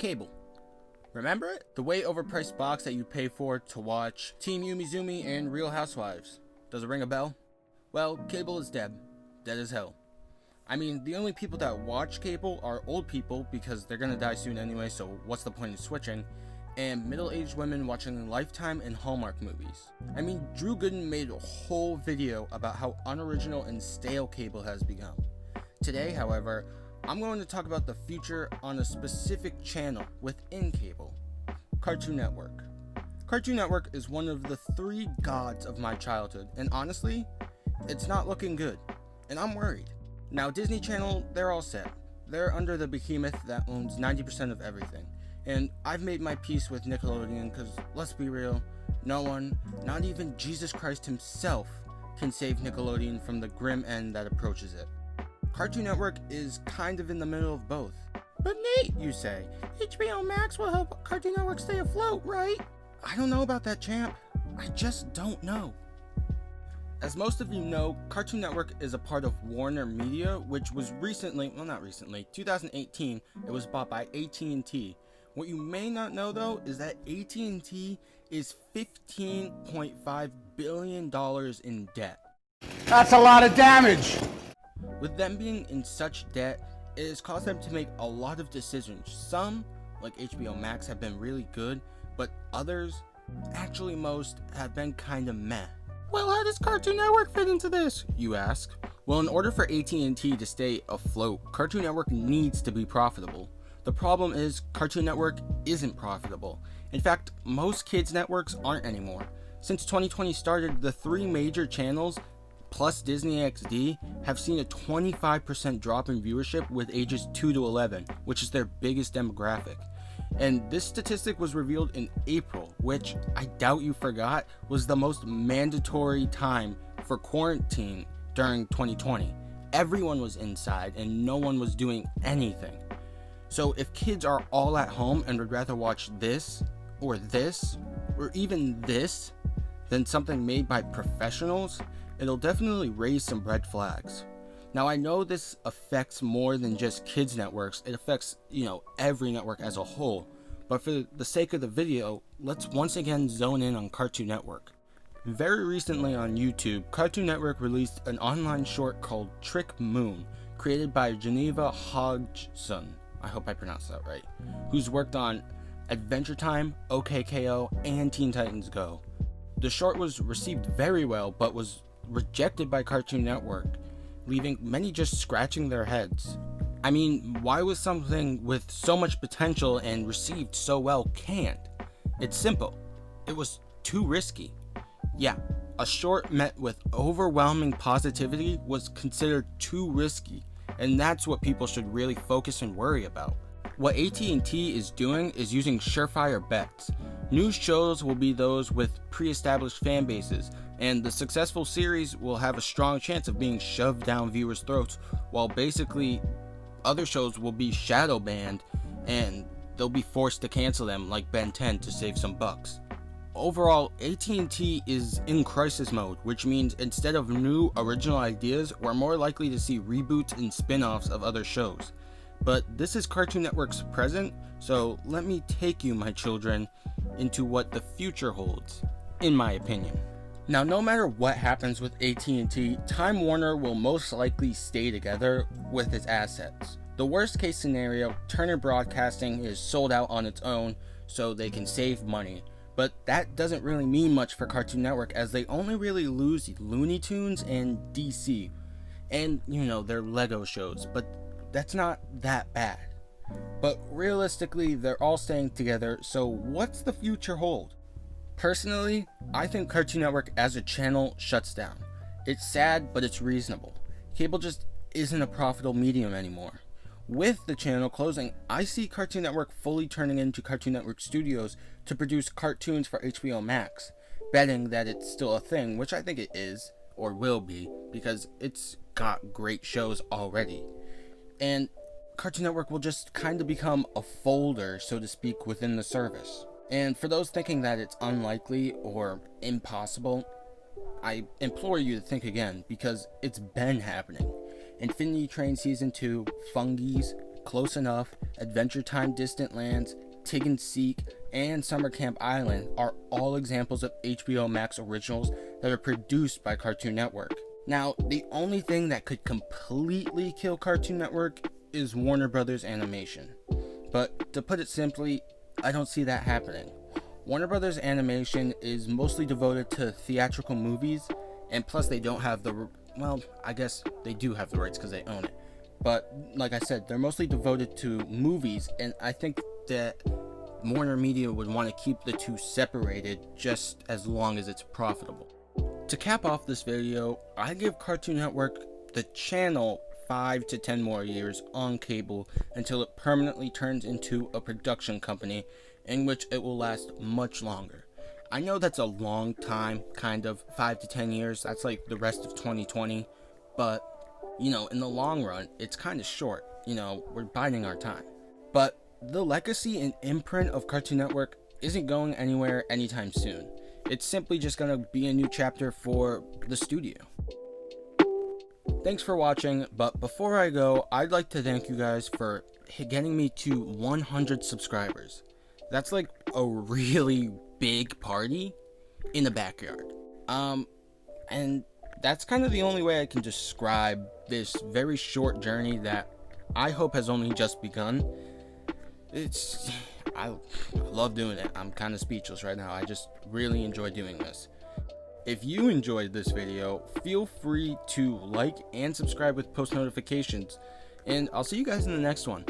Cable. Remember it? The way overpriced box that you pay for to watch Team Yumi and Real Housewives. Does it ring a bell? Well, cable is dead. Dead as hell. I mean, the only people that watch cable are old people because they're gonna die soon anyway, so what's the point of switching? And middle-aged women watching Lifetime and Hallmark movies. I mean, Drew Gooden made a whole video about how unoriginal and stale cable has become. Today, however, I'm going to talk about the future on a specific channel within cable, Cartoon Network. Cartoon Network is one of the three gods of my childhood, and honestly, it's not looking good, and I'm worried. Now, Disney Channel, they're all set. They're under the behemoth that owns 90% of everything. And I've made my peace with Nickelodeon because, let's be real, no one, not even Jesus Christ himself, can save Nickelodeon from the grim end that approaches it. Cartoon Network is kind of in the middle of both. But Nate, you say, HBO Max will help Cartoon Network stay afloat, right? I don't know about that, champ. I just don't know. As most of you know, Cartoon Network is a part of Warner Media, which was recently, well not recently, 2018, it was bought by At&t. What you may not know though is that At&t is $15.5 billion in debt. That's a lot of damage! With them being in such debt, it has caused them to make a lot of decisions. Some, like HBO Max, have been really good, but others, actually most, have been kinda meh. Well, how does Cartoon Network fit into this, you ask? Well, in order for At&t to stay afloat, Cartoon Network needs to be profitable. The problem is, Cartoon Network isn't profitable. In fact, most kids' networks aren't anymore. Since 2020 started, the three major channels, plus Disney XD, have seen a 25% drop in viewership with ages 2 to 11, which is their biggest demographic. And this statistic was revealed in April, which I doubt you forgot was the most mandatory time for quarantine during 2020. Everyone was inside and no one was doing anything. So if kids are all at home and would rather watch this, or even this, than something made by professionals, it'll definitely raise some red flags. Now I know this affects more than just kids networks, it affects, every network as a whole, but for the sake of the video, let's once again zone in on Cartoon Network. Very recently on YouTube, Cartoon Network released an online short called Trick Moon, created by Geneva Hodgson, I hope I pronounced that right, who's worked on Adventure Time, OKKO, and Teen Titans Go. The short was received very well, but was rejected by Cartoon Network, leaving many just scratching their heads. I mean, why was something with so much potential and received so well canned? It's simple. It was too risky. Yeah, a short met with overwhelming positivity was considered too risky, and that's what people should really focus and worry about. What At&t is doing is using surefire bets. New shows will be those with pre-established fan bases, and the successful series will have a strong chance of being shoved down viewers' throats, while basically other shows will be shadow banned and they'll be forced to cancel them like Ben 10 to save some bucks. Overall, At&t is in crisis mode, which means instead of new original ideas, we're more likely to see reboots and spin-offs of other shows. But this is Cartoon Network's present, so let me take you, my children, into what the future holds, in my opinion. Now, no matter what happens with At&t, Time Warner will most likely stay together with its assets. The worst case scenario, Turner Broadcasting is sold out on its own so they can save money. But that doesn't really mean much for Cartoon Network, as they only really lose Looney Tunes and DC. And, their Lego shows, but that's not that bad. But realistically, they're all staying together, so what's the future hold? Personally, I think Cartoon Network as a channel shuts down. It's sad, but it's reasonable. Cable just isn't a profitable medium anymore. With the channel closing, I see Cartoon Network fully turning into Cartoon Network Studios to produce cartoons for HBO Max, betting that it's still a thing, which I think it is, or will be, because it's got great shows already. And Cartoon Network will just kind of become a folder, so to speak, within the service. And for those thinking that it's unlikely or impossible, I implore you to think again, because it's been happening. Infinity Train Season 2, Fungies, Close Enough, Adventure Time Distant Lands, Tig and Seek, and Summer Camp Island are all examples of HBO Max originals that are produced by Cartoon Network. Now, the only thing that could completely kill Cartoon Network is Warner Brothers Animation. But to put it simply, I don't see that happening. Warner Brothers Animation is mostly devoted to theatrical movies, and plus they don't have the, well, I guess they do have the rights because they own it. But like I said, they're mostly devoted to movies, and I think that Warner Media would want to keep the two separated just as long as it's profitable. To cap off this video, I give Cartoon Network the channel 5 to 10 more years on cable until it permanently turns into a production company in which it will last much longer. I know that's a long time, kind of, 5 to 10 years, that's like the rest of 2020, but, you know, in the long run, it's kind of short, you know, we're biding our time. But the legacy and imprint of Cartoon Network isn't going anywhere anytime soon. It's simply just gonna be a new chapter for the studio. Thanks for watching, but before I go, I'd like to thank you guys for getting me to 100 subscribers. That's like a really big party in the backyard. And that's kind of the only way I can describe this very short journey that I hope has only just begun. I love doing it. I'm kind of speechless right now. I just really enjoy doing this. If you enjoyed this video, feel free to like and subscribe with post notifications, and I'll see you guys in the next one.